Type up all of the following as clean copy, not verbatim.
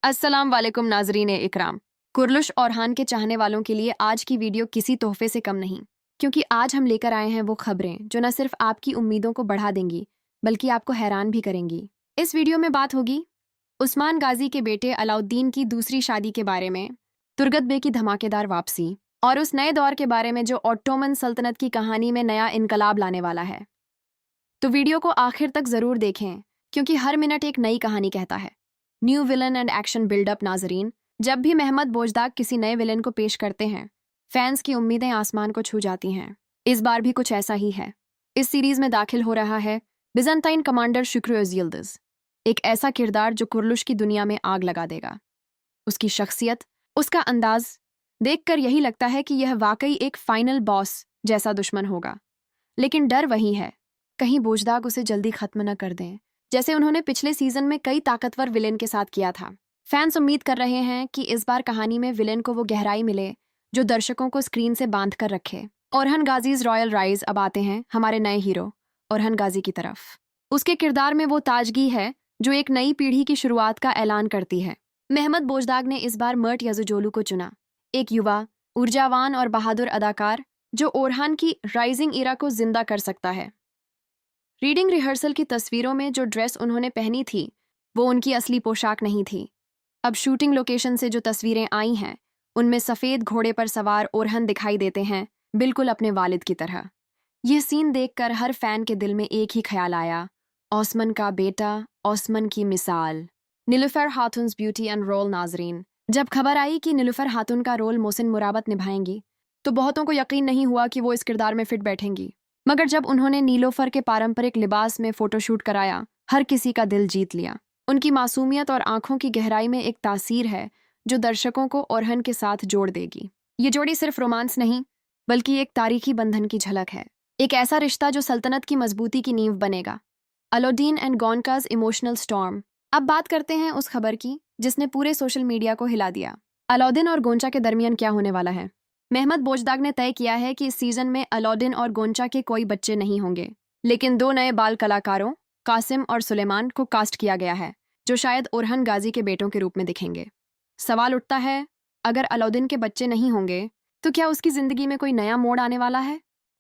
अस्सलाम वालेकुम नाजरीन इकराम। कुरलुश औरहान के चाहने वालों के लिए आज की वीडियो किसी तोहफे से कम नहीं, क्योंकि आज हम लेकर आए हैं वो खबरें जो न सिर्फ आपकी उम्मीदों को बढ़ा देंगी बल्कि आपको हैरान भी करेंगी। इस वीडियो में बात होगी उस्मान गाजी के बेटे अलाउद्दीन की दूसरी शादी के बारे में, तुर्गत बे की धमाकेदार वापसी और उस नए दौर के बारे में जो ऑट्टोमन सल्तनत की कहानी में नया इनकलाब लाने वाला है। तो वीडियो को आखिर तक जरूर देखें, क्योंकि हर मिनट एक नई कहानी कहता है। New villain and action buildup नाजरीन, जब भी महमद बोजदाग किसी नए विलन को पेश करते हैं, फैंस की उम्मीदें आसमान को छू जाती हैं। इस बार भी कुछ ऐसा ही है। इस सीरीज में दाखिल हो रहा है बिजंताइन कमांडर शुक्र यिल्दिज, एक ऐसा किरदार जो कुरलुश की दुनिया में आग लगा देगा। उसकी शख्सियत, उसका अंदाज देखकर यही लगता है कि यह वाकई एक फाइनल बॉस जैसा दुश्मन होगा। लेकिन डर वही है, कहीं बोजदाग उसे जल्दी खत्म न कर दें, जैसे उन्होंने पिछले सीजन में कई ताकतवर विलेन के साथ किया था। फैंस उम्मीद कर रहे हैं कि इस बार कहानी में विलेन को वो गहराई मिले जो दर्शकों को स्क्रीन से बांध कर रखे। ओरहन गाजीज रॉयल राइज अब आते हैं हमारे नए हीरो ओरहन गाजी की तरफ। उसके किरदार में वो ताजगी है जो एक नई पीढ़ी की शुरुआत का ऐलान करती है। महमद बोजदाग ने इस बार मर्ट यजुजोलू को चुना, एक युवा, ऊर्जावान और बहादुर अदाकार जो ओरहान की राइजिंग इरा को जिंदा कर सकता है। रीडिंग रिहर्सल की तस्वीरों में जो ड्रेस उन्होंने पहनी थी वो उनकी असली पोशाक नहीं थी। अब शूटिंग लोकेशन से जो तस्वीरें आई हैं उनमें सफ़ेद घोड़े पर सवार ओरहन दिखाई देते हैं, बिल्कुल अपने वालिद की तरह। यह सीन देखकर हर फैन के दिल में एक ही ख्याल आया, ओस्मान का बेटा, ओस्मान की मिसाल। नीलुफर हातुन्स ब्यूटी एंड रोल नाजरीन, जब खबर आई कि नीलुफर हातुन का रोल मोहसिन मुराबत निभाएंगी तो बहुतों को यकीन नहीं हुआ कि वो इस किरदार में फिट बैठेंगी। मगर जब उन्होंने नीलोफर के पारंपरिक लिबास में फोटोशूट कराया, हर किसी का दिल जीत लिया। उनकी मासूमियत और आंखों की गहराई में एक तासीर है जो दर्शकों को ओरहन के साथ जोड़ देगी। ये जोड़ी सिर्फ रोमांस नहीं बल्कि एक तारीखी बंधन की झलक है, एक ऐसा रिश्ता जो सल्तनत की मजबूती की नींव बनेगा। अलाउद्दीन एंड गोंचाज इमोशनल स्टॉर्म। अब बात करते हैं उस खबर की जिसने पूरे सोशल मीडिया को हिला दिया। अलाउद्दीन और गोंचा के दरमियान क्या होने वाला है? महमद बोजदाग ने तय किया है कि इस सीजन में अलाउद्दीन और गोंचा के कोई बच्चे नहीं होंगे, लेकिन दो नए बाल कलाकारों कासिम और सुलेमान को कास्ट किया गया है जो शायद ओरहन गाजी के बेटों के रूप में दिखेंगे। सवाल उठता है, अगर अलाउद्दीन के बच्चे नहीं होंगे तो क्या उसकी जिंदगी में कोई नया मोड़ आने वाला है?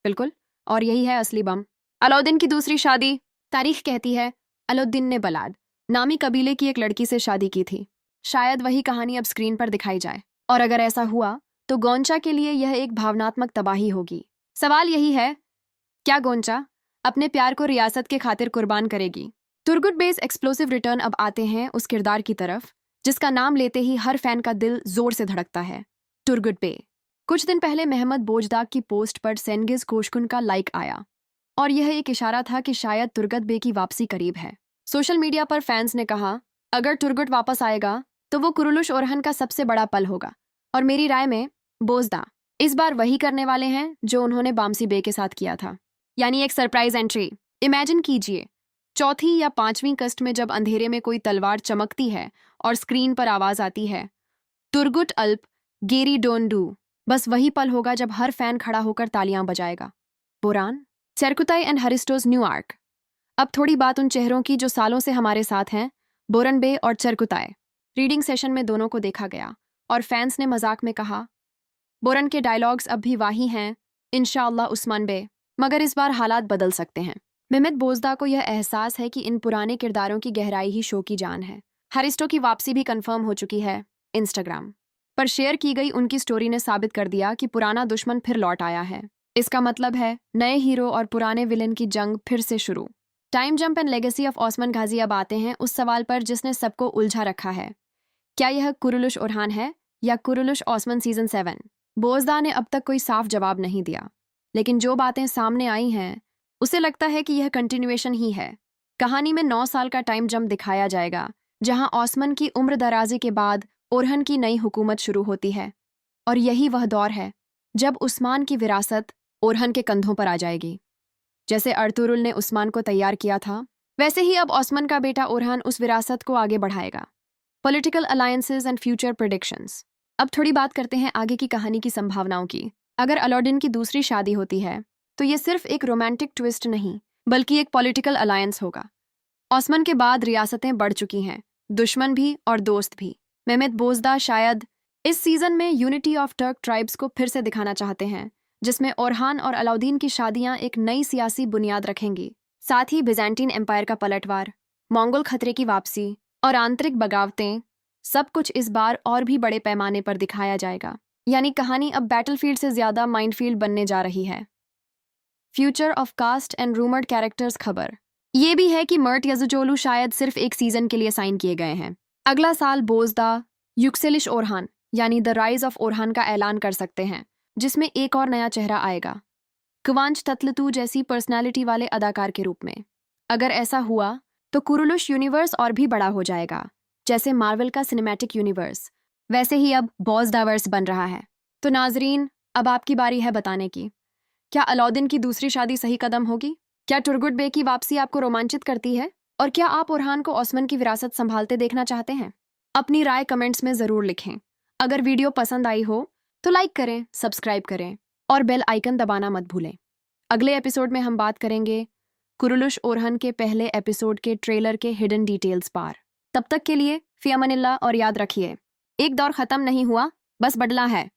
बिल्कुल, और यही है असली बम। अलाउद्दीन की दूसरी शादी। तारीख कहती है अलाउद्दीन ने बलाद नामी कबीले की एक लड़की से शादी की थी। शायद वही कहानी अब स्क्रीन पर दिखाई जाए, और अगर ऐसा हुआ तो गोंचा के लिए यह एक भावनात्मक तबाही होगी। सवाल यही है, क्या गोंचा अपने प्यार को रियासत के खातिर कुर्बान करेगी? तुर्गुट बेस एक्सप्लोसिव रिटर्न अब आते हैं उस किरदार की तरफ जिसका नाम लेते ही हर फैन का दिल जोर से धड़कता है, तुर्गुट बे। कुछ दिन पहले महमद बोजदाग की पोस्ट पर सेंगिज कोशकुन का लाइक आया और यह एक इशारा था कि शायद तुर्गत बे की वापसी करीब है। सोशल मीडिया पर फैंस ने कहा, अगर तुर्गुट वापस आएगा तो वो कुरलुश ओरहन का सबसे बड़ा पल होगा। और मेरी राय में बोजदा इस बार वही करने वाले हैं जो उन्होंने बामसी बे के साथ किया था, यानी एक सरप्राइज एंट्री। इमेजिन कीजिए, चौथी या पांचवीं कस्ट में जब अंधेरे में कोई तलवार चमकती है और स्क्रीन पर आवाज आती है, तुर्गुट अल्प गेरी डोन डू। बस वही पल होगा जब हर फैन खड़ा होकर तालियां बजाएगा। बोरान, चेरकुताई एंड हरिस्टोज न्यू आर्क। अब थोड़ी बात उन चेहरों की जो सालों से हमारे साथ हैं, बोरन बे और चेरकुताई। रीडिंग सेशन में दोनों को देखा गया और फैंस ने मजाक में कहा, बोरन के डायलॉग्स अब भी वाही हैं, इंशाअल्लाह उस्मान बे। मगर इस बार हालात बदल सकते हैं। महमद बोजदा को यह एहसास है कि इन पुराने किरदारों की गहराई ही शो की जान है। हरिस्टो की वापसी भी कंफर्म हो चुकी है। इंस्टाग्राम पर शेयर की गई उनकी स्टोरी ने साबित कर दिया कि पुराना दुश्मन फिर लौट आया है। इसका मतलब है नए हीरो और पुराने विलेन की जंग फिर से शुरू। Time jump and legacy of Osman Gazi अब आते हैं उस सवाल पर जिसने सबको उलझा रखा है, क्या यह कुरलुश ओरहान है या कुरलुश ओस्मान सीजन 7? बोजदा ने अब तक कोई साफ जवाब नहीं दिया, लेकिन जो बातें सामने आई हैं उसे लगता है कि यह कंटिन्यूएशन ही है। कहानी में 9 साल का टाइम जंप दिखाया जाएगा जहां ओस्मान की उम्र दराजी के बाद ओरहन की नई हुकूमत शुरू होती है, और यही वह दौर है जब उस्मान की विरासत ओरहन के कंधों पर आ जाएगी। जैसे अर्तुरुल ने उस्मान को तैयार किया था, वैसे ही अब ओस्मान का बेटा ओरहन उस विरासत को आगे बढ़ाएगा। Political alliances and future predictions. अब थोड़ी बात करते हैं आगे की कहानी की संभावनाओं की। अगर अलाउद्दीन की दूसरी शादी होती है तो ये सिर्फ एक रोमांटिक ट्विस्ट नहीं बल्कि एक पॉलिटिकल अलायंस होगा। ओस्मान के बाद रियासतें बढ़ चुकी हैं, दुश्मन भी और दोस्त भी। मेहमेत बोजदा शायद इस सीजन में यूनिटी ऑफ टर्क ट्राइब्स को फिर से दिखाना चाहते हैं, जिसमें ओरहान और अलाउद्दीन की शादियां एक नई सियासी बुनियाद रखेंगी। साथ ही बिजेंटीन एम्पायर का पलटवार, मंगोल खतरे की वापसी और आंतरिक बगावतें, सब कुछ इस बार और भी बड़े पैमाने पर दिखाया जाएगा। यानी कहानी अब बैटलफील्ड से ज्यादा माइंडफील्ड बनने जा रही है। Future of cast and rumoured characters खबर ये भी है कि मर्ट यजुजोलू शायद सिर्फ एक सीजन के लिए साइन किए गए हैं। अगला साल बोजदा युक्सेलिश ओरहान यानी द राइज ऑफ ओरहान का ऐलान कर सकते हैं, जिसमें एक और नया चेहरा आएगा, क्वांच तत्लतू जैसी पर्सनालिटी वाले अदाकार के रूप में। अगर ऐसा हुआ तो कुरुलुश यूनिवर्स और भी बड़ा हो जाएगा, जैसे मार्वल का सिनेमैटिक यूनिवर्स वैसे ही अब बॉज़दावर्स बन रहा है। तो नाजरीन, अब आपकी बारी है बताने की, क्या अलाउद्दीन की दूसरी शादी सही कदम होगी? क्या टुरगुट बे की वापसी आपको रोमांचित करती है? और क्या आप ओरहान को ओस्मान की विरासत संभालते देखना चाहते हैं? अपनी राय कमेंट्स में ज़रूर लिखें। अगर वीडियो पसंद आई हो तो लाइक करें, सब्सक्राइब करें और बेल आइकन दबाना मत भूलें। अगले एपिसोड में हम बात करेंगे कुरुलुश ओरहान के पहले एपिसोड के ट्रेलर के हिडन डिटेल्स पर। तब तक के लिए फ़ी अमानिल्लाह और याद रखिए, एक दौर ख़त्म नहीं हुआ, बस बदला है।